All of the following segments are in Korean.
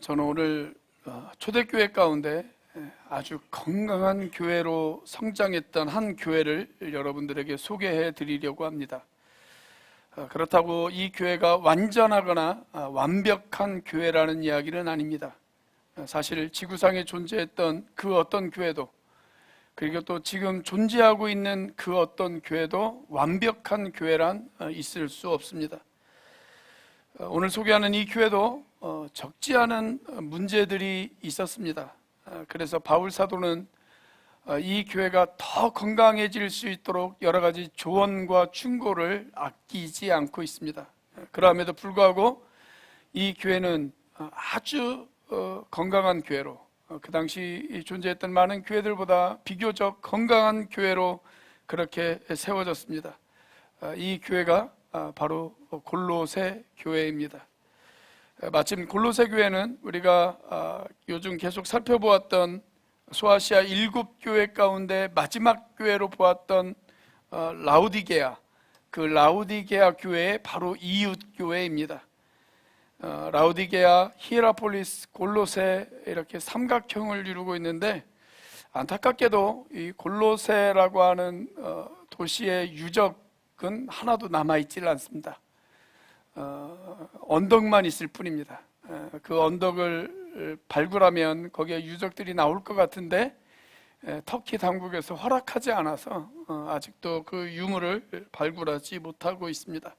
저는 오늘 초대교회 가운데 아주 건강한 교회로 성장했던 한 교회를 여러분들에게 소개해 드리려고 합니다. 그렇다고 이 교회가 완전하거나 완벽한 교회라는 이야기는 아닙니다. 사실 지구상에 존재했던 그 어떤 교회도, 그리고 또 지금 존재하고 있는 그 어떤 교회도 완벽한 교회란 있을 수 없습니다. 오늘 소개하는 이 교회도 적지 않은 문제들이 있었습니다. 그래서 바울 사도는 이 교회가 더 건강해질 수 있도록 여러 가지 조언과 충고를 아끼지 않고 있습니다. 그럼에도 불구하고 이 교회는 아주 건강한 교회로, 그 당시 존재했던 많은 교회들보다 비교적 건강한 교회로 그렇게 세워졌습니다. 이 교회가 바로 골로새 교회입니다. 마침 골로새 교회는 우리가 요즘 계속 살펴보았던 소아시아 7교회 가운데 마지막 교회로 보았던 라우디게아, 그 라우디게아 교회의 바로 이웃 교회입니다. 라우디게아, 히에라폴리스, 골로새 이렇게 삼각형을 이루고 있는데, 안타깝게도 이 골로새라고 하는 도시의 유적은 하나도 남아있질 않습니다. 언덕만 있을 뿐입니다. 그 언덕을 발굴하면 거기에 유적들이 나올 것 같은데 터키 당국에서 허락하지 않아서 아직도 그 유물을 발굴하지 못하고 있습니다.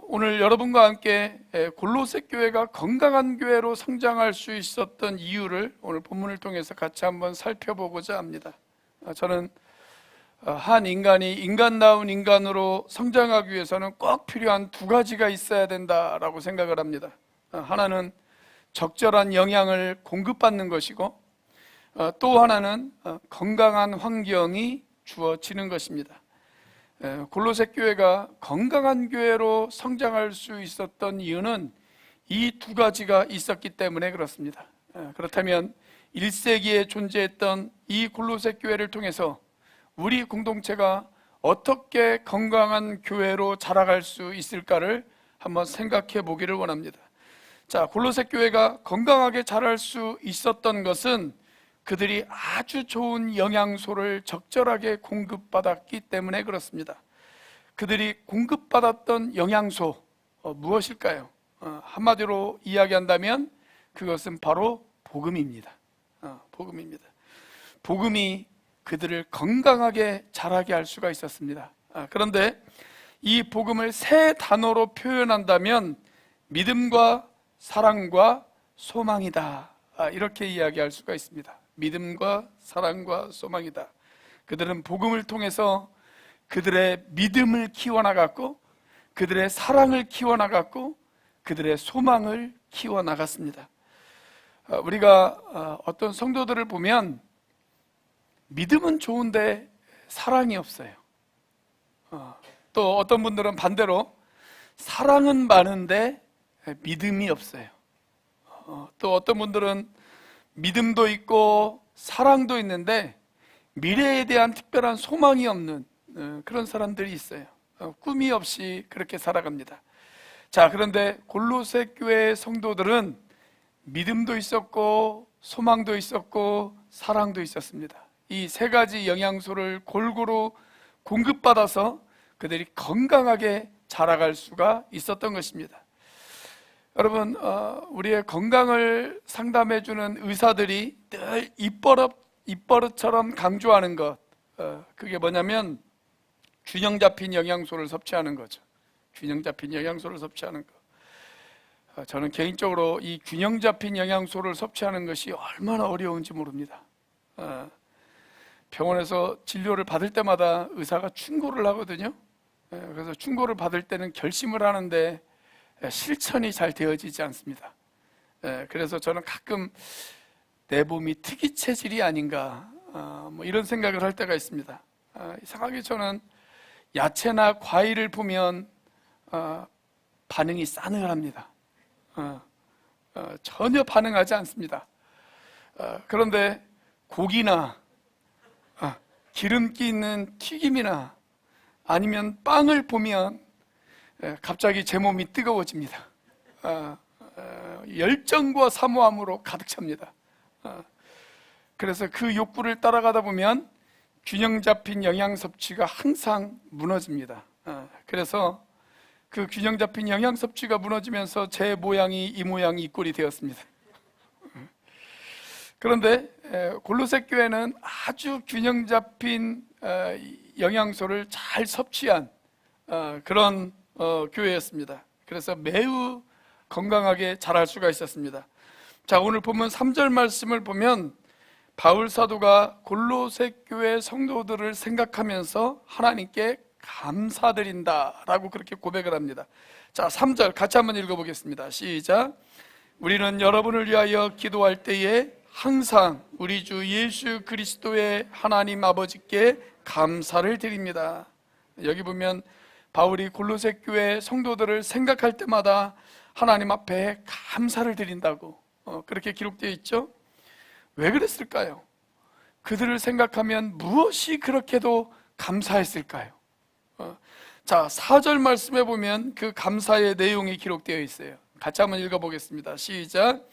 오늘 여러분과 함께 골로새 교회가 건강한 교회로 성장할 수 있었던 이유를 오늘 본문을 통해서 같이 한번 살펴보고자 합니다. 저는 한 인간이 인간다운 인간으로 성장하기 위해서는 꼭 필요한 두 가지가 있어야 된다라고 생각을 합니다. 하나는 적절한 영양을 공급받는 것이고, 또 하나는 건강한 환경이 주어지는 것입니다. 골로새 교회가 건강한 교회로 성장할 수 있었던 이유는 이 두 가지가 있었기 때문에 그렇습니다. 그렇다면 1세기에 존재했던 이 골로새 교회를 통해서 우리 공동체가 어떻게 건강한 교회로 자라갈 수 있을까를 한번 생각해 보기를 원합니다. 자, 골로새 교회가 건강하게 자랄 수 있었던 것은 그들이 아주 좋은 영양소를 적절하게 공급받았기 때문에 그렇습니다. 그들이 공급받았던 영양소 무엇일까요? 한마디로 이야기한다면 그것은 바로 복음입니다. 복음입니다. 복음이 그들을 건강하게 자라게 할 수가 있었습니다. 그런데 이 복음을 세 단어로 표현한다면 믿음과 사랑과 소망이다, 이렇게 이야기할 수가 있습니다. 믿음과 사랑과 소망이다. 그들은 복음을 통해서 그들의 믿음을 키워나갔고, 그들의 사랑을 키워나갔고, 그들의 소망을 키워나갔습니다. 우리가 어떤 성도들을 보면 믿음은 좋은데 사랑이 없어요. 또 어떤 분들은 반대로 사랑은 많은데 믿음이 없어요. 또 어떤 분들은 믿음도 있고 사랑도 있는데 미래에 대한 특별한 소망이 없는 그런 사람들이 있어요. 꿈이 없이 그렇게 살아갑니다. 자, 그런데 골로새 교회의 성도들은 믿음도 있었고 소망도 있었고 사랑도 있었습니다. 이 세 가지 영양소를 골고루 공급받아서 그들이 건강하게 자라갈 수가 있었던 것입니다. 여러분, 우리의 건강을 상담해주는 의사들이 늘 입버릇처럼 강조하는 것, 그게 뭐냐면 균형 잡힌 영양소를 섭취하는 거죠. 균형 잡힌 영양소를 섭취하는 것. 저는 개인적으로 이 균형 잡힌 영양소를 섭취하는 것이 얼마나 어려운지 모릅니다. 병원에서 진료를 받을 때마다 의사가 충고를 하거든요. 그래서 충고를 받을 때는 결심을 하는데 실천이 잘 되어지지 않습니다. 그래서 저는 가끔 내 몸이 특이 체질이 아닌가, 뭐 이런 생각을 할 때가 있습니다. 이상하게 저는 야채나 과일을 보면 반응이 싸늘합니다. 전혀 반응하지 않습니다. 그런데 고기나 기름기 있는 튀김이나 아니면 빵을 보면 갑자기 제 몸이 뜨거워집니다. 열정과 사모함으로 가득 찹니다. 그래서 그 욕구를 따라가다 보면 균형 잡힌 영양 섭취가 항상 무너집니다. 그래서 그 균형 잡힌 영양 섭취가 무너지면서 제 모양이 이 모양이 이 꼴이 되었습니다. 그런데 골로새 교회는 아주 균형 잡힌 영양소를 잘 섭취한 그런 교회였습니다. 그래서 매우 건강하게 자랄 수가 있었습니다. 자, 오늘 보면 3절 말씀을 보면 바울 사도가 골로새 교회 성도들을 생각하면서 하나님께 감사드린다라고 그렇게 고백을 합니다. 자, 3절 같이 한번 읽어보겠습니다. 시작. 우리는 여러분을 위하여 기도할 때에 항상 우리 주 예수 그리스도의 하나님 아버지께 감사를 드립니다. 여기 보면 바울이 골로새 교회 성도들을 생각할 때마다 하나님 앞에 감사를 드린다고 그렇게 기록되어 있죠. 왜 그랬을까요? 그들을 생각하면 무엇이 그렇게도 감사했을까요? 자, 4절 말씀에 보면 그 감사의 내용이 기록되어 있어요. 같이 한번 읽어보겠습니다. 시작.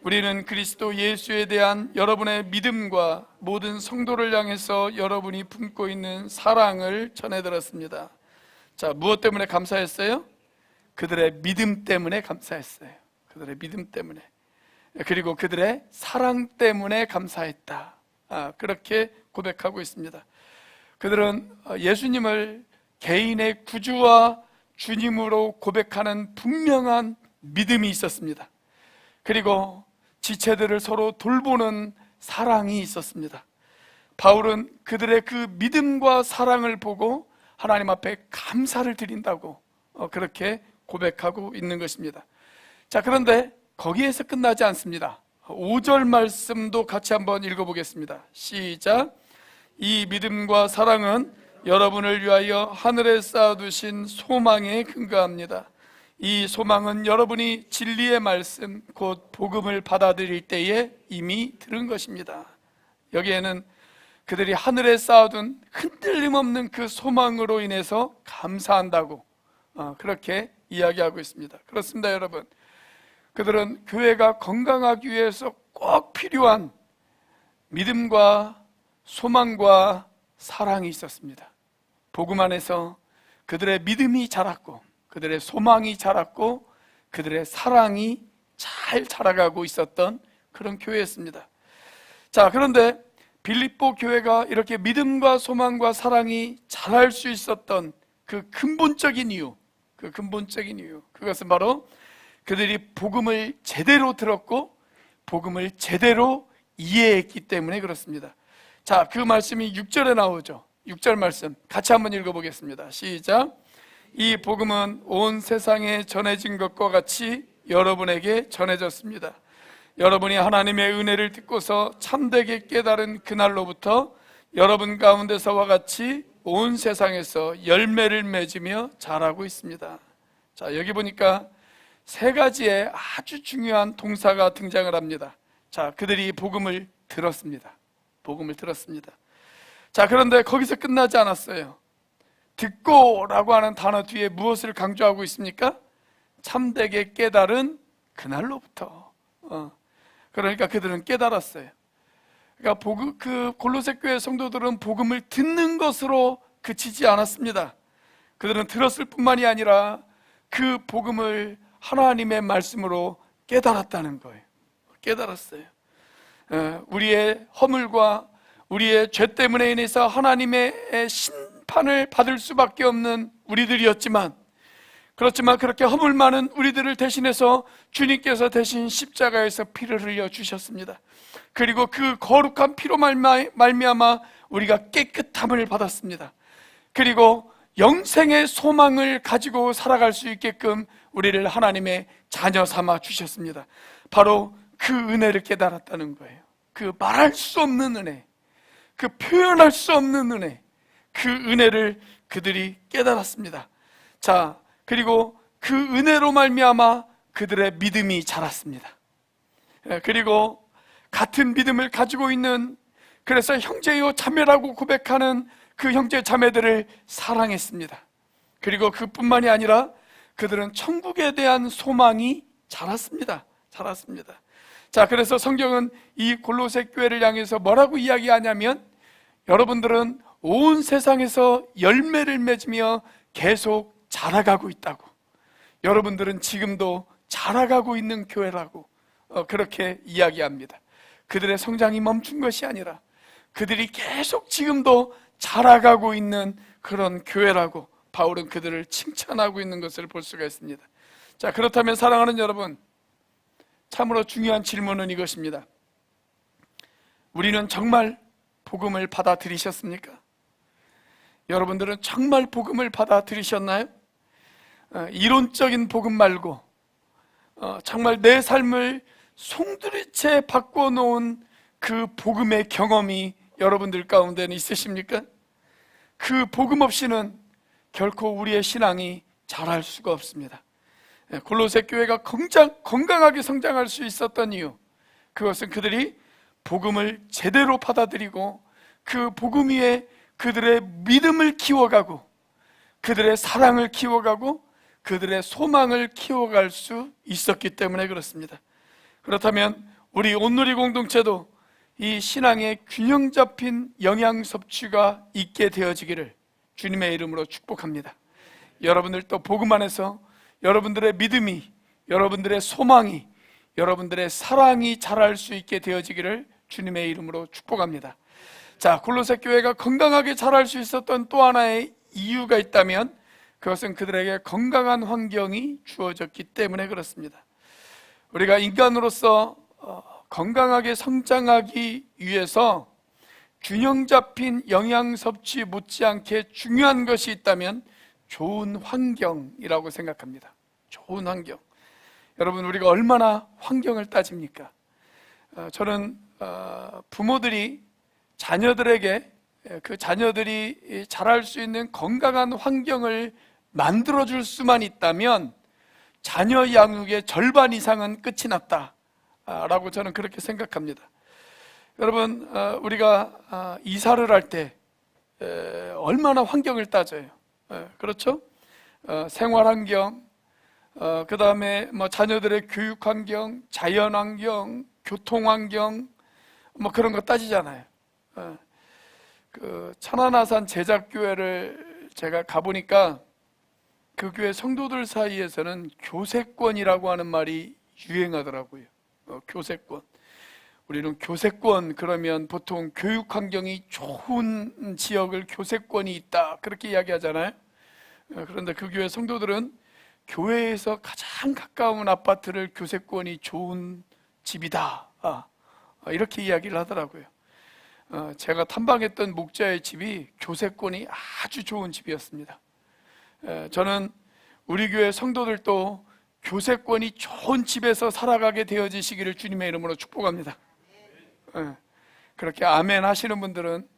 우리는 그리스도 예수에 대한 여러분의 믿음과 모든 성도를 향해서 여러분이 품고 있는 사랑을 전해들었습니다. 자, 무엇 때문에 감사했어요? 그들의 믿음 때문에 감사했어요. 그들의 믿음 때문에. 그리고 그들의 사랑 때문에 감사했다. 그렇게 고백하고 있습니다. 그들은 예수님을 개인의 구주와 주님으로 고백하는 분명한 믿음이 있었습니다. 그리고 지체들을 서로 돌보는 사랑이 있었습니다. 바울은 그들의 그 믿음과 사랑을 보고 하나님 앞에 감사를 드린다고 그렇게 고백하고 있는 것입니다. 자, 그런데 거기에서 끝나지 않습니다. 5절 말씀도 같이 한번 읽어보겠습니다. 시작. 이 믿음과 사랑은 여러분을 위하여 하늘에 쌓아두신 소망에 근거합니다. 이 소망은 여러분이 진리의 말씀 곧 복음을 받아들일 때에 이미 들은 것입니다. 여기에는 그들이 하늘에 쌓아둔 흔들림 없는 그 소망으로 인해서 감사한다고 그렇게 이야기하고 있습니다. 그렇습니다, 여러분. 그들은 교회가 건강하기 위해서 꼭 필요한 믿음과 소망과 사랑이 있었습니다. 복음 안에서 그들의 믿음이 자랐고 그들의 소망이 자랐고 그들의 사랑이 잘 자라가고 있었던 그런 교회였습니다. 자, 그런데 빌립보 교회가 이렇게 믿음과 소망과 사랑이 자랄 수 있었던 그 근본적인 이유, 그것은 바로 그들이 복음을 제대로 들었고 복음을 제대로 이해했기 때문에 그렇습니다. 자, 그 말씀이 6절에 나오죠. 6절 말씀 같이 한번 읽어보겠습니다. 시작. 이 복음은 온 세상에 전해진 것과 같이 여러분에게 전해졌습니다. 여러분이 하나님의 은혜를 듣고서 참되게 깨달은 그날로부터 여러분 가운데서와 같이 온 세상에서 열매를 맺으며 자라고 있습니다. 자, 여기 보니까 세 가지의 아주 중요한 동사가 등장을 합니다. 자, 그들이 복음을 들었습니다. 복음을 들었습니다. 자, 그런데 거기서 끝나지 않았어요. 듣고라고 하는 단어 뒤에 무엇을 강조하고 있습니까? 참되게 깨달은 그날로부터. 그러니까 그들은 깨달았어요. 그러니까 그 골로새 교회 성도들은 복음을 듣는 것으로 그치지 않았습니다. 그들은 들었을 뿐만이 아니라 그 복음을 하나님의 말씀으로 깨달았다는 거예요. 깨달았어요. 우리의 허물과 우리의 죄 때문에 인해서 하나님의 심판을 받을 수밖에 없는 우리들이었지만, 그렇지만 그렇게 허물 많은 우리들을 대신해서 주님께서 대신 십자가에서 피를 흘려 주셨습니다. 그리고 그 거룩한 피로 말미암아 우리가 깨끗함을 받았습니다. 그리고 영생의 소망을 가지고 살아갈 수 있게끔 우리를 하나님의 자녀 삼아 주셨습니다. 바로 그 은혜를 깨달았다는 거예요. 그 말할 수 없는 은혜, 그 표현할 수 없는 은혜, 그 은혜를 그들이 깨달았습니다. 자, 그리고 그 은혜로 말미암아 그들의 믿음이 자랐습니다. 그리고 같은 믿음을 가지고 있는, 그래서 형제요 자매라고 고백하는 그 형제 자매들을 사랑했습니다. 그리고 그뿐만이 아니라 그들은 천국에 대한 소망이 자랐습니다. 자랐습니다. 자, 그래서 성경은 이 골로새 교회를 향해서 뭐라고 이야기하냐면, 여러분들은 온 세상에서 열매를 맺으며 계속 자라가고 있다고, 여러분들은 지금도 자라가고 있는 교회라고 그렇게 이야기합니다. 그들의 성장이 멈춘 것이 아니라 그들이 계속 지금도 자라가고 있는 그런 교회라고 바울은 그들을 칭찬하고 있는 것을 볼 수가 있습니다. 자, 그렇다면 사랑하는 여러분, 참으로 중요한 질문은 이것입니다. 우리는 정말 복음을 받아들이셨습니까? 여러분들은 정말 복음을 받아들이셨나요? 이론적인 복음 말고 정말 내 삶을 송두리째 바꿔놓은 그 복음의 경험이 여러분들 가운데는 있으십니까? 그 복음 없이는 결코 우리의 신앙이 자랄 수가 없습니다. 골로새 교회가 건강하게 성장할 수 있었던 이유, 그것은 그들이 복음을 제대로 받아들이고 그 복음 위에 그들의 믿음을 키워가고 그들의 사랑을 키워가고 그들의 소망을 키워갈 수 있었기 때문에 그렇습니다. 그렇다면 우리 온누리 공동체도 이 신앙의 균형 잡힌 영양 섭취가 있게 되어지기를 주님의 이름으로 축복합니다. 여러분들도 복음 안에서 여러분들의 믿음이, 여러분들의 소망이, 여러분들의 사랑이 자랄 수 있게 되어지기를 주님의 이름으로 축복합니다. 자, 골로새 교회가 건강하게 자랄 수 있었던 또 하나의 이유가 있다면 그것은 그들에게 건강한 환경이 주어졌기 때문에 그렇습니다. 우리가 인간으로서 건강하게 성장하기 위해서 균형 잡힌 영양 섭취 못지않게 중요한 것이 있다면 좋은 환경이라고 생각합니다. 좋은 환경. 여러분, 우리가 얼마나 환경을 따집니까? 저는 부모들이 자녀들에게 그 자녀들이 자랄 수 있는 건강한 환경을 만들어줄 수만 있다면 자녀 양육의 절반 이상은 끝이 났다라고 저는 그렇게 생각합니다. 여러분, 우리가 이사를 할 때 얼마나 환경을 따져요. 그렇죠? 생활 환경, 그 다음에 뭐 자녀들의 교육 환경, 자연 환경, 교통 환경, 뭐 그런 거 따지잖아요. 그 천안아산 제작교회를 제가 가보니까 그 교회 성도들 사이에서는 교세권이라고 하는 말이 유행하더라고요. 교세권. 우리는 교세권 그러면 보통 교육 환경이 좋은 지역을 교세권이 있다 그렇게 이야기하잖아요. 그런데 그 교회 성도들은 교회에서 가장 가까운 아파트를 교세권이 좋은 집이다 이렇게 이야기를 하더라고요. 제가 탐방했던 목자의 집이 교세권이 아주 좋은 집이었습니다. 저는 우리 교회 성도들도 교세권이 좋은 집에서 살아가게 되어지시기를 주님의 이름으로 축복합니다. 그렇게 아멘 하시는 분들은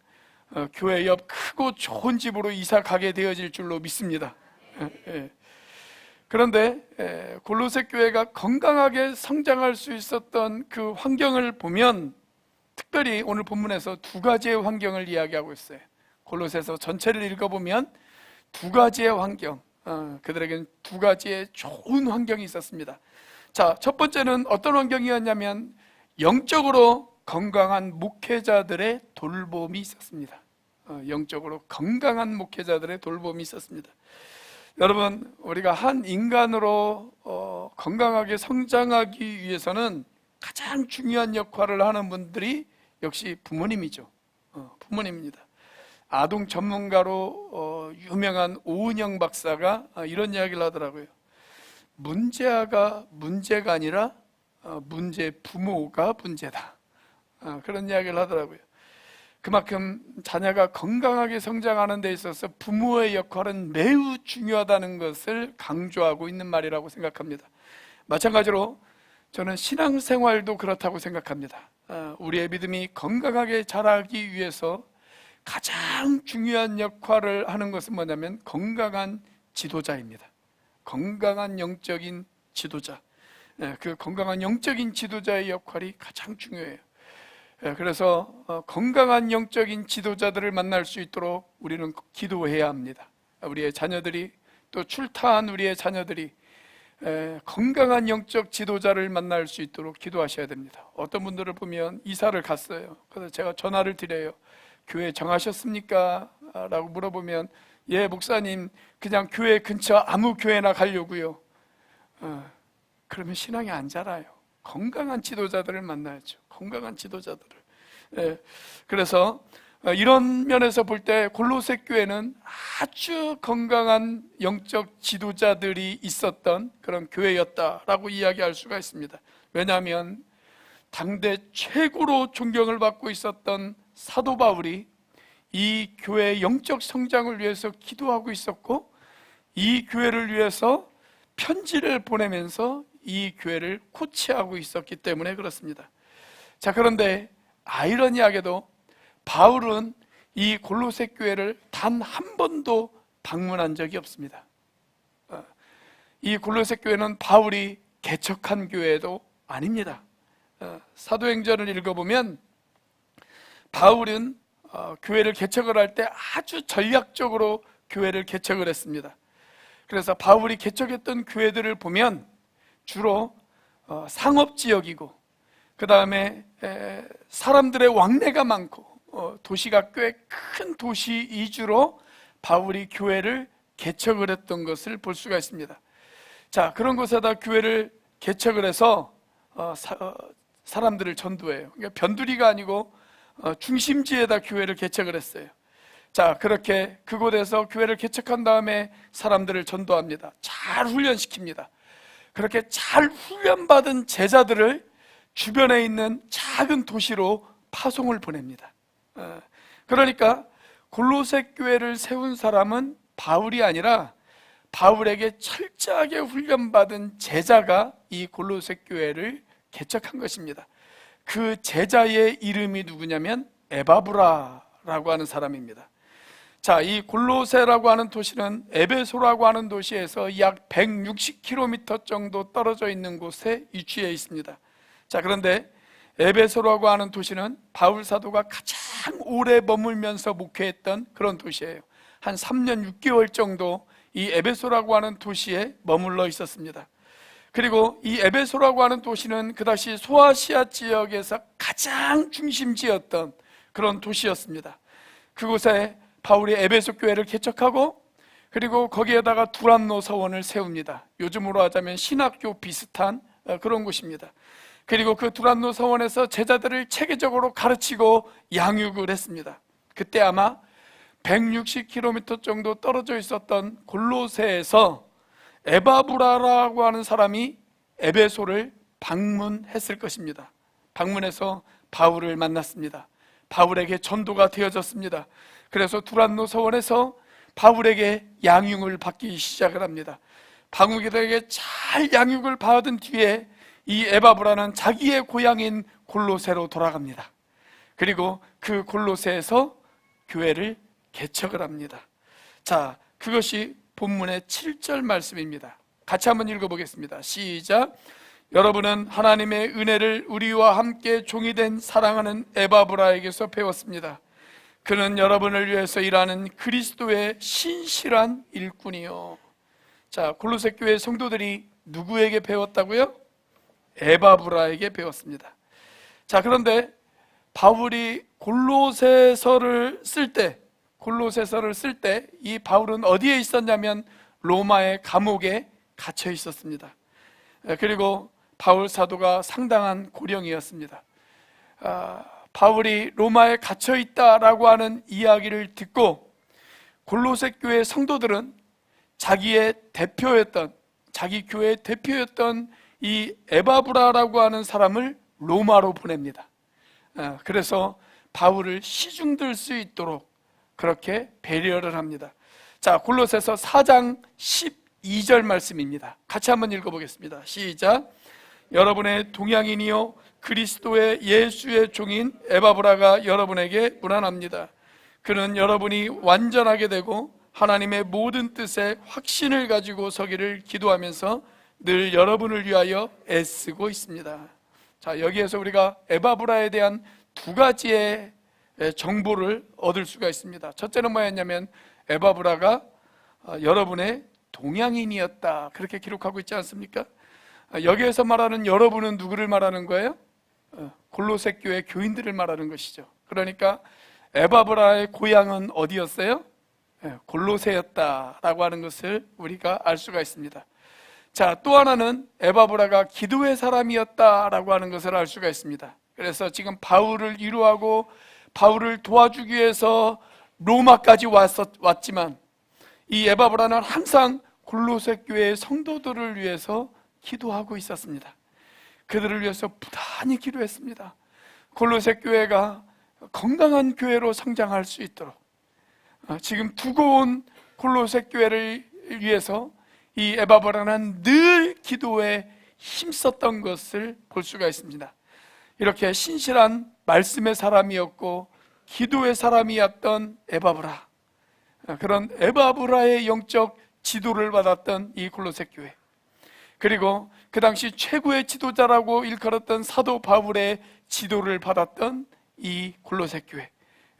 교회 옆 크고 좋은 집으로 이사 가게 되어질 줄로 믿습니다. 그런데 골로새 교회가 건강하게 성장할 수 있었던 그 환경을 보면 특별히 오늘 본문에서 두 가지의 환경을 이야기하고 있어요. 골로새서 전체를 읽어보면 두 가지의 환경, 그들에게는 두 가지의 좋은 환경이 있었습니다. 자, 첫 번째는 어떤 환경이었냐면 영적으로 건강한 목회자들의 돌봄이 있었습니다. 영적으로 건강한 목회자들의 돌봄이 있었습니다. 여러분, 우리가 한 인간으로 건강하게 성장하기 위해서는 가장 중요한 역할을 하는 분들이 역시 부모님이죠. 부모님입니다. 아동 전문가로 유명한 오은영 박사가 이런 이야기를 하더라고요. 문제아가 문제가 아니라 문제 부모가 문제다. 그런 이야기를 하더라고요. 그만큼 자녀가 건강하게 성장하는 데 있어서 부모의 역할은 매우 중요하다는 것을 강조하고 있는 말이라고 생각합니다. 마찬가지로 저는 신앙생활도 그렇다고 생각합니다. 우리의 믿음이 건강하게 자라기 위해서 가장 중요한 역할을 하는 것은 뭐냐면 건강한 지도자입니다. 건강한 영적인 지도자. 그 건강한 영적인 지도자의 역할이 가장 중요해요. 그래서 건강한 영적인 지도자들을 만날 수 있도록 우리는 기도해야 합니다. 우리의 자녀들이, 또 출타한 우리의 자녀들이 건강한 영적 지도자를 만날 수 있도록 기도하셔야 됩니다. 어떤 분들을 보면 이사를 갔어요. 그래서 제가 전화를 드려요. 교회 정하셨습니까? 라고 물어보면 예 목사님 그냥 교회 근처 아무 교회나 가려고요. 그러면 신앙이 안 자라요. 건강한 지도자들을 만나야죠. 건강한 지도자들을. 그래서 이런 면에서 볼 때 골로새 교회는 아주 건강한 영적 지도자들이 있었던 그런 교회였다라고 이야기할 수가 있습니다. 왜냐하면 당대 최고로 존경을 받고 있었던 사도 바울이 이 교회의 영적 성장을 위해서 기도하고 있었고, 이 교회를 위해서 편지를 보내면서 이 교회를 코치하고 있었기 때문에 그렇습니다. 자, 그런데 아이러니하게도 바울은 이 골로새 교회를 단 한 번도 방문한 적이 없습니다. 이 골로새 교회는 바울이 개척한 교회도 아닙니다. 사도행전을 읽어보면 바울은 교회를 개척을 할 때 아주 전략적으로 교회를 개척을 했습니다. 그래서 바울이 개척했던 교회들을 보면 주로 상업지역이고, 그 다음에 사람들의 왕래가 많고, 도시가 꽤 큰 도시 위주로 바울이 교회를 개척을 했던 것을 볼 수가 있습니다. 자, 그런 곳에다 교회를 개척을 해서 사람들을 전도해요. 그러니까 변두리가 아니고 중심지에다 교회를 개척을 했어요. 자, 그렇게 그곳에서 교회를 개척한 다음에 사람들을 전도합니다. 잘 훈련시킵니다. 그렇게 잘 훈련받은 제자들을 주변에 있는 작은 도시로 파송을 보냅니다. 그러니까 골로새 교회를 세운 사람은 바울이 아니라 바울에게 철저하게 훈련받은 제자가 이 골로새 교회를 개척한 것입니다. 그 제자의 이름이 누구냐면 에바브라라고 하는 사람입니다. 자, 이 골로새라고 하는 도시는 에베소라고 하는 도시에서 약 160km 정도 떨어져 있는 곳에 위치해 있습니다. 자, 그런데 에베소라고 하는 도시는 바울 사도가 가장 오래 머물면서 목회했던 그런 도시예요. 한 3년 6개월 정도 이 에베소라고 하는 도시에 머물러 있었습니다. 그리고 이 에베소라고 하는 도시는 그 당시 소아시아 지역에서 가장 중심지였던 그런 도시였습니다. 그곳에 바울이 에베소 교회를 개척하고, 그리고 거기에다가 두란노 서원을 세웁니다. 요즘으로 하자면 신학교 비슷한 그런 곳입니다. 그리고 그 두란노 서원에서 제자들을 체계적으로 가르치고 양육을 했습니다. 그때 아마 160km 정도 떨어져 있었던 골로새에서 에바브라라고 하는 사람이 에베소를 방문했을 것입니다. 방문해서 바울을 만났습니다. 바울에게 전도가 되어졌습니다. 그래서 두란노 서원에서 바울에게 양육을 받기 시작을 합니다. 바울에게 잘 양육을 받은 뒤에 이 에바브라는 자기의 고향인 골로새로 돌아갑니다. 그리고 그 골로새에서 교회를 개척을 합니다. 자, 그것이 본문의 7절 말씀입니다. 같이 한번 읽어보겠습니다. 시작. 여러분은 하나님의 은혜를 우리와 함께 종이 된 사랑하는 에바브라에게서 배웠습니다. 그는 여러분을 위해서 일하는 그리스도의 신실한 일꾼이요. 자, 골로새 교회 성도들이 누구에게 배웠다고요? 에바브라에게 배웠습니다. 자, 그런데 바울이 골로새서를 쓸 때 이 바울은 어디에 있었냐면 로마의 감옥에 갇혀 있었습니다. 그리고 바울 사도가 상당한 고령이었습니다. 바울이 로마에 갇혀 있다라고 하는 이야기를 듣고 골로새 교회 성도들은 자기 교회의 대표였던 이 에바브라라고 하는 사람을 로마로 보냅니다. 그래서 바울을 시중들 수 있도록 그렇게 배려를 합니다. 자, 골로새서 4장 12절 말씀입니다. 같이 한번 읽어보겠습니다. 시작. 여러분의 동양인이요 그리스도의 예수의 종인 에바브라가 여러분에게 문안합니다. 그는 여러분이 완전하게 되고 하나님의 모든 뜻에 확신을 가지고 서기를 기도하면서 늘 여러분을 위하여 애쓰고 있습니다. 자, 여기에서 우리가 에바브라에 대한 두 가지의 정보를 얻을 수가 있습니다. 첫째는 뭐였냐면 에바브라가 여러분의 동양인이었다, 그렇게 기록하고 있지 않습니까? 여기에서 말하는 여러분은 누구를 말하는 거예요? 골로새 교회 교인들을 말하는 것이죠. 그러니까 에바브라의 고향은 어디였어요? 골로새였다라고 하는 것을 우리가 알 수가 있습니다. 자, 또 하나는 에바브라가 기도의 사람이었다라고 하는 것을 알 수가 있습니다. 그래서 지금 바울을 위로하고 바울을 도와주기 위해서 로마까지 왔지만 이 에바브라는 항상 골로새 교회의 성도들을 위해서 기도하고 있었습니다. 그들을 위해서 부단히 기도했습니다. 골로새 교회가 건강한 교회로 성장할 수 있도록 지금 두고 온 골로새 교회를 위해서 이 에바브라는 늘 기도에 힘썼던 것을 볼 수가 있습니다. 이렇게 신실한 말씀의 사람이었고 기도의 사람이었던 에바브라, 그런 에바브라의 영적 지도를 받았던 이 골로새 교회, 그리고 그 당시 최고의 지도자라고 일컬었던 사도 바울의 지도를 받았던 이 골로새 교회,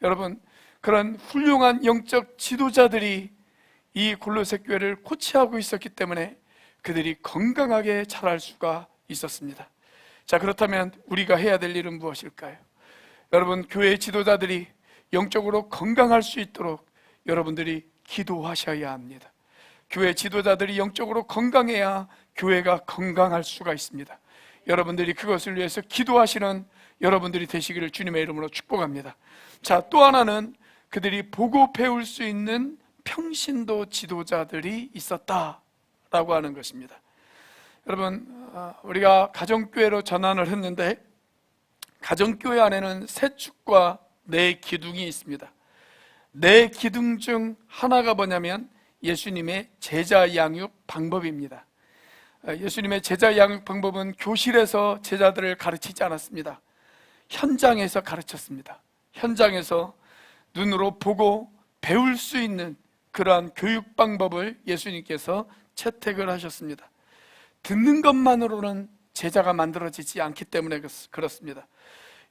여러분, 그런 훌륭한 영적 지도자들이 이 골로새 교회를 코치하고 있었기 때문에 그들이 건강하게 자랄 수가 있었습니다. 자, 그렇다면 우리가 해야 될 일은 무엇일까요? 여러분, 교회 지도자들이 영적으로 건강할 수 있도록 여러분들이 기도하셔야 합니다. 교회 지도자들이 영적으로 건강해야 교회가 건강할 수가 있습니다. 여러분들이 그것을 위해서 기도하시는 여러분들이 되시기를 주님의 이름으로 축복합니다. 자, 또 하나는 그들이 보고 배울 수 있는 평신도 지도자들이 있었다라고 하는 것입니다. 여러분, 우리가 가정교회로 전환을 했는데 가정교회 안에는 세 축과 네 기둥이 있습니다. 네 기둥 중 하나가 뭐냐면 예수님의 제자 양육 방법입니다. 예수님의 제자 양육 방법은 교실에서 제자들을 가르치지 않았습니다. 현장에서 가르쳤습니다. 현장에서 눈으로 보고 배울 수 있는 그러한 교육 방법을 예수님께서 채택을 하셨습니다. 듣는 것만으로는 제자가 만들어지지 않기 때문에 그렇습니다.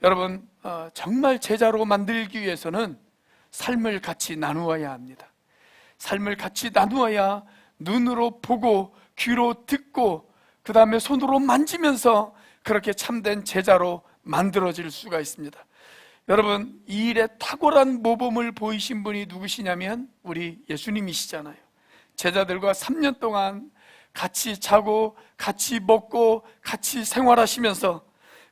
여러분, 정말 제자로 만들기 위해서는 삶을 같이 나누어야 합니다. 삶을 같이 나누어야 눈으로 보고 귀로 듣고 그 다음에 손으로 만지면서 그렇게 참된 제자로 만들어질 수가 있습니다. 여러분, 이 일에 탁월한 모범을 보이신 분이 누구시냐면 우리 예수님이시잖아요. 제자들과 3년 동안 같이 자고 같이 먹고 같이 생활하시면서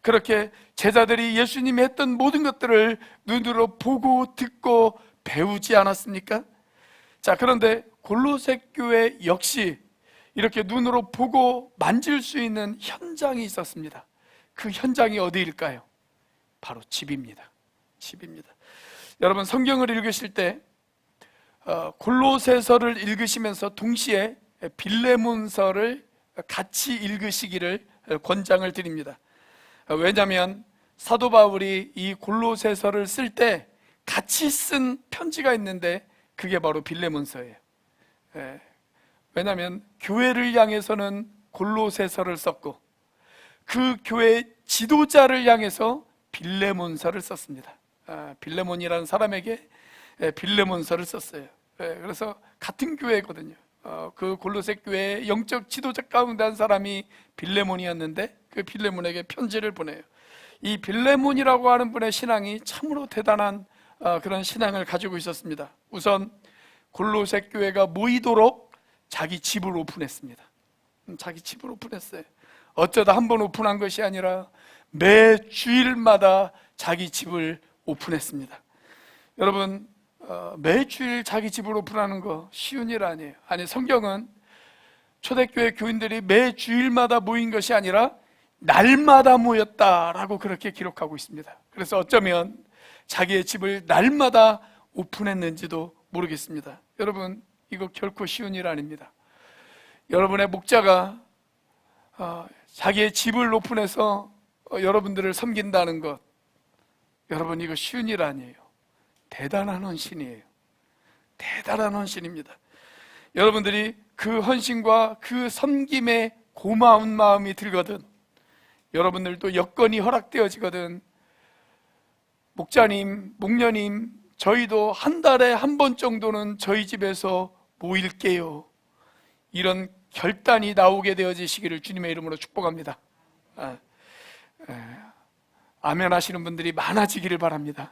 그렇게 제자들이 예수님이 했던 모든 것들을 눈으로 보고 듣고 배우지 않았습니까? 자, 그런데 골로새 교회 역시 이렇게 눈으로 보고 만질 수 있는 현장이 있었습니다. 그 현장이 어디일까요? 바로 집입니다. 집입니다. 여러분, 성경을 읽으실 때 골로새서를 읽으시면서 동시에 빌레몬서를 같이 읽으시기를 권장을 드립니다. 왜냐하면 사도 바울이 이 골로새서를 쓸 때 같이 쓴 편지가 있는데 그게 바로 빌레몬서예요. 왜냐하면 교회를 향해서는 골로새서를 썼고 그 교회 지도자를 향해서 빌레몬서를 썼습니다. 빌레몬이라는 사람에게 빌레몬서를 썼어요. 그래서 같은 교회거든요. 그 골로새 교회의 영적 지도자 가운데 한 사람이 빌레몬이었는데 그 빌레몬에게 편지를 보내요. 이 빌레몬이라고 하는 분의 신앙이 참으로 대단한 그런 신앙을 가지고 있었습니다. 우선 골로새 교회가 모이도록 자기 집을 오픈했습니다. 자기 집을 오픈했어요. 어쩌다 한 번 오픈한 것이 아니라 매 주일마다 자기 집을 오픈했습니다. 여러분, 매주일 자기 집을 오픈하는 거 쉬운 일 아니에요. 아니, 성경은 초대교회 교인들이 매 주일마다 모인 것이 아니라 날마다 모였다라고 그렇게 기록하고 있습니다. 그래서 어쩌면 자기의 집을 날마다 오픈했는지도 모르겠습니다. 여러분, 이거 결코 쉬운 일 아닙니다. 여러분의 목자가 자기의 집을 오픈해서 여러분들을 섬긴다는 것, 여러분, 이거 쉬운 일 아니에요. 대단한 헌신이에요. 대단한 헌신입니다. 여러분들이 그 헌신과 그 섬김에 고마운 마음이 들거든, 여러분들도 여건이 허락되어지거든, 목자님, 목녀님, 저희도 한 달에 한 번 정도는 저희 집에서 모일게요, 이런 결단이 나오게 되어지시기를 주님의 이름으로 축복합니다. 아멘 하시는 분들이 많아지기를 바랍니다.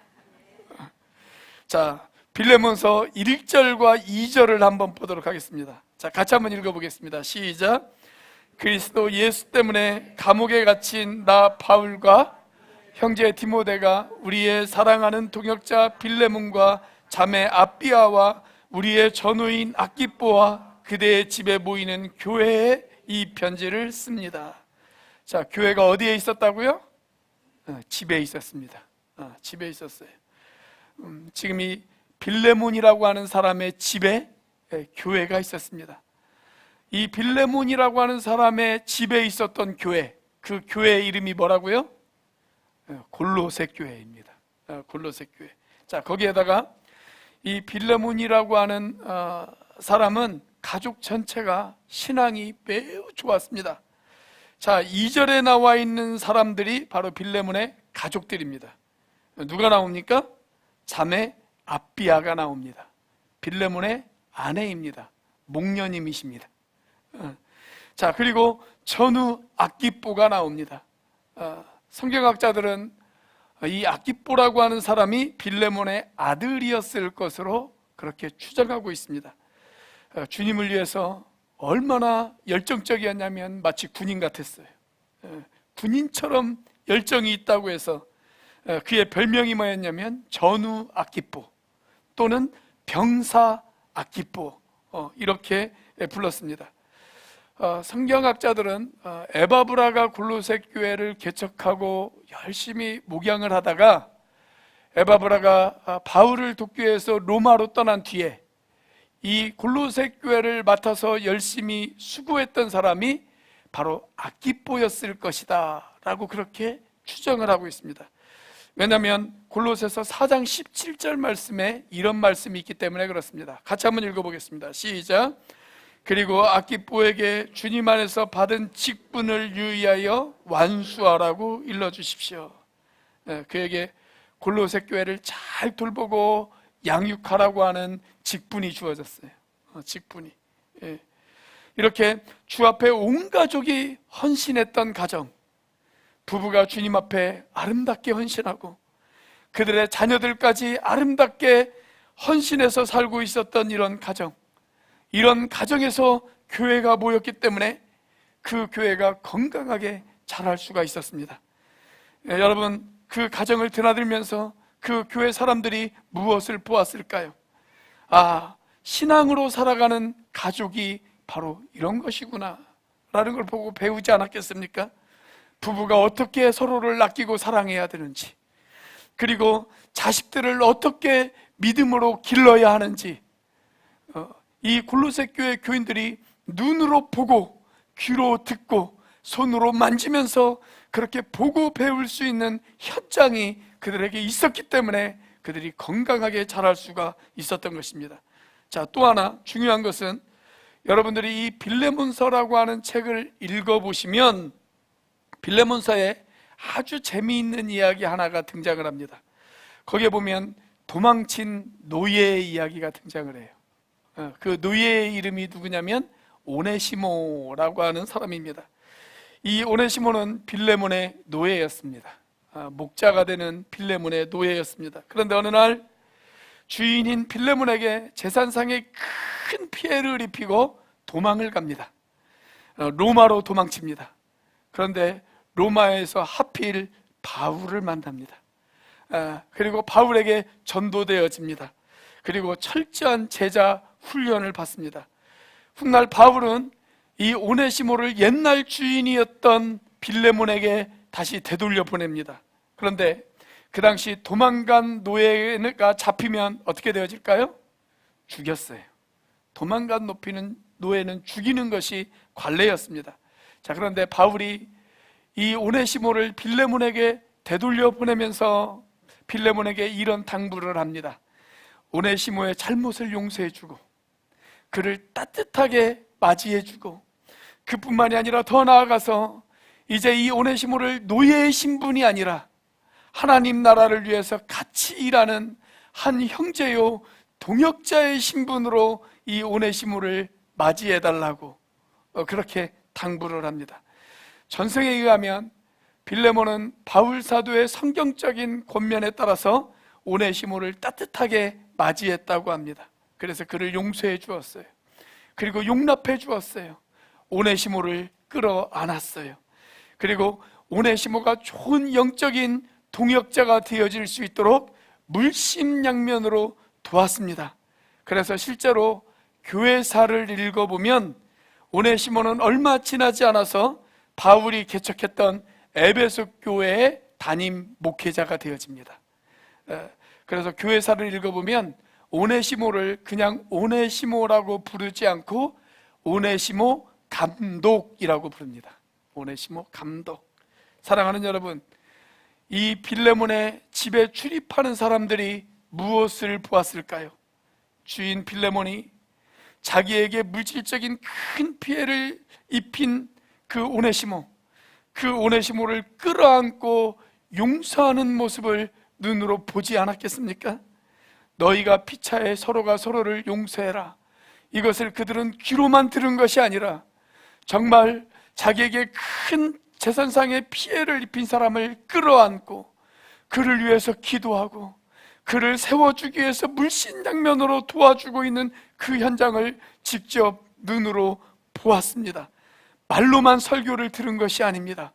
자, 빌레몬서 1절과 2절을 한번 보도록 하겠습니다. 자, 같이 한번 읽어보겠습니다. 시작. 그리스도 예수 때문에 감옥에 갇힌 나 바울과 형제 디모데가 우리의 사랑하는 동역자 빌레몬과 자매 아비아와 우리의 전우인 아키뽀와 그대의 집에 모이는 교회에 이 편지를 씁니다. 자, 교회가 어디에 있었다고요? 집에 있었습니다. 집에 있었어요. 지금 이 빌레몬이라고 하는 사람의 집에 교회가 있었습니다. 이 빌레몬이라고 하는 사람의 집에 있었던 교회, 그 교회의 이름이 뭐라고요? 골로새 교회입니다. 골로새 교회. 자, 거기에다가 이 빌레몬이라고 하는 사람은 가족 전체가 신앙이 매우 좋았습니다. 자, 2절에 나와 있는 사람들이 바로 빌레몬의 가족들입니다. 누가 나옵니까? 자매 아비아가 나옵니다. 빌레몬의 아내입니다. 목녀님이십니다. 자, 그리고 전우 아키뽀가 나옵니다. 성경학자들은 이 아키뽀라고 하는 사람이 빌레몬의 아들이었을 것으로 그렇게 추정하고 있습니다. 주님을 위해서 얼마나 열정적이었냐면 마치 군인 같았어요. 군인처럼 열정이 있다고 해서 그의 별명이 뭐였냐면 전우 아키뽀 또는 병사 아키뽀, 이렇게 불렀습니다. 성경학자들은 에바브라가 골로새 교회를 개척하고 열심히 목양을 하다가 에바브라가 바울을 돕기 위해서 로마로 떠난 뒤에 이 골로새 교회를 맡아서 열심히 수고했던 사람이 바로 아키뽀였을 것이다 라고 그렇게 추정을 하고 있습니다. 왜냐하면 골로새서 4장 17절 말씀에 이런 말씀이 있기 때문에 그렇습니다. 같이 한번 읽어보겠습니다. 시작. 그리고 아키뽀에게 주님 안에서 받은 직분을 유의하여 완수하라고 일러주십시오. 그에게 골로새 교회를 잘 돌보고 양육하라고 하는 직분이 주어졌어요. 직분이. 이렇게 주 앞에 온 가족이 헌신했던 가정, 부부가 주님 앞에 아름답게 헌신하고 그들의 자녀들까지 아름답게 헌신해서 살고 있었던 이런 가정, 이런 가정에서 교회가 모였기 때문에 그 교회가 건강하게 자랄 수가 있었습니다. 여러분, 그 가정을 드나들면서 그 교회 사람들이 무엇을 보았을까요? 신앙으로 살아가는 가족이 바로 이런 것이구나 라는 걸 보고 배우지 않았겠습니까? 부부가 어떻게 서로를 아끼고 사랑해야 되는지, 그리고 자식들을 어떻게 믿음으로 길러야 하는지, 이 골로새 교회 교인들이 눈으로 보고 귀로 듣고 손으로 만지면서 그렇게 보고 배울 수 있는 현장이 그들에게 있었기 때문에 그들이 건강하게 자랄 수가 있었던 것입니다. 자, 또 하나 중요한 것은 여러분들이 이 빌레몬서라고 하는 책을 읽어보시면 빌레몬서에 아주 재미있는 이야기 하나가 등장을 합니다. 거기에 보면 도망친 노예의 이야기가 등장을 해요. 그 노예의 이름이 누구냐면 오네시모라고 하는 사람입니다. 이 오네시모는 빌레몬의 노예였습니다. 목자가 되는 빌레몬의 노예였습니다. 그런데 어느 날 주인인 빌레몬에게 재산상의 큰 피해를 입히고 도망을 갑니다. 로마로 도망칩니다. 그런데 로마에서 하필 바울을 만납니다. 그리고 바울에게 전도되어집니다. 그리고 철저한 제자 훈련을 받습니다. 훗날 바울은 이 오네시모를 옛날 주인이었던 빌레몬에게 다시 되돌려 보냅니다. 그런데 그 당시 도망간 노예가 잡히면 어떻게 되어질까요? 죽였어요. 도망간 노예는 죽이는 것이 관례였습니다. 자, 그런데 바울이 이 오네시모를 빌레몬에게 되돌려 보내면서 빌레몬에게 이런 당부를 합니다. 오네시모의 잘못을 용서해주고 그를 따뜻하게 맞이해주고 그뿐만이 아니라 더 나아가서 이제 이 오네시모를 노예의 신분이 아니라 하나님 나라를 위해서 같이 일하는 한 형제요 동역자의 신분으로 이 오네시모를 맞이해달라고 그렇게 당부를 합니다. 전승에 의하면 빌레몬은 바울 사도의 성경적인 권면에 따라서 오네시모를 따뜻하게 맞이했다고 합니다. 그래서 그를 용서해 주었어요. 그리고 용납해 주었어요. 오네시모를 끌어안았어요. 그리고 오네시모가 좋은 영적인 동역자가 되어질 수 있도록 물심양면으로 도왔습니다. 그래서 실제로 교회사를 읽어보면 오네시모는 얼마 지나지 않아서 바울이 개척했던 에베소 교회의 담임 목회자가 되어집니다. 그래서 교회사를 읽어보면 오네시모를 그냥 오네시모라고 부르지 않고 오네시모 감독이라고 부릅니다. 오네시모 감독. 사랑하는 여러분, 이 빌레몬의 집에 출입하는 사람들이 무엇을 보았을까요? 주인 빌레몬이 자기에게 물질적인 큰 피해를 입힌 그 오네시모를 끌어안고 용서하는 모습을 눈으로 보지 않았겠습니까? 너희가 피차에 서로가 서로를 용서해라. 이것을 그들은 귀로만 들은 것이 아니라 정말 자기에게 큰 재산상의 피해를 입힌 사람을 끌어안고 그를 위해서 기도하고 그를 세워주기 위해서 물신양면으로 도와주고 있는 그 현장을 직접 눈으로 보았습니다. 말로만 설교를 들은 것이 아닙니다.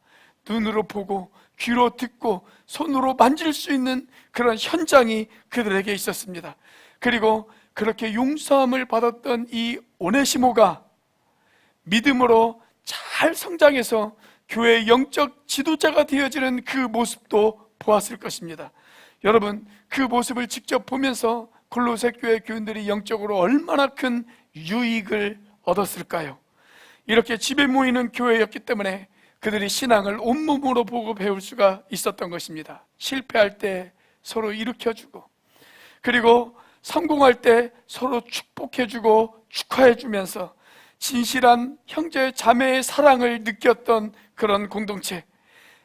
눈으로 보고 귀로 듣고 손으로 만질 수 있는 그런 현장이 그들에게 있었습니다. 그리고 그렇게 용서함을 받았던 이 오네시모가 믿음으로 잘 성장해서 교회의 영적 지도자가 되어지는 그 모습도 보았을 것입니다. 여러분, 그 모습을 직접 보면서 골로새 교회 교인들이 영적으로 얼마나 큰 유익을 얻었을까요? 이렇게 집에 모이는 교회였기 때문에 그들이 신앙을 온몸으로 보고 배울 수가 있었던 것입니다. 실패할 때 서로 일으켜주고, 그리고 성공할 때 서로 축복해주고 축하해주면서 진실한 형제 자매의 사랑을 느꼈던 그런 공동체,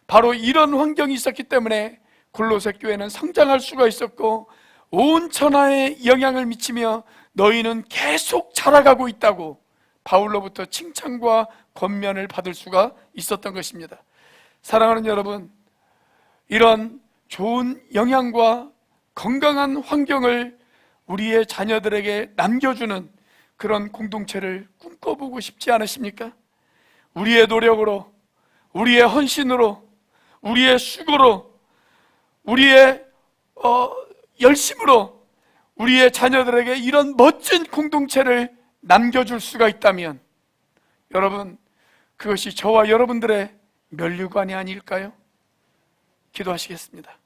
바로 이런 환경이 있었기 때문에 골로새 교회는 성장할 수가 있었고 온 천하에 영향을 미치며 너희는 계속 자라가고 있다고 바울로부터 칭찬과 권면을 받을 수가 있었던 것입니다. 사랑하는 여러분, 이런 좋은 영향과 건강한 환경을 우리의 자녀들에게 남겨주는 그런 공동체를 꿈꿔보고 싶지 않으십니까? 우리의 노력으로, 우리의 헌신으로, 우리의 수고로, 우리의 열심으로 우리의 자녀들에게 이런 멋진 공동체를 남겨줄 수가 있다면 여러분, 그것이 저와 여러분들의 면류관이 아닐까요? 기도하시겠습니다.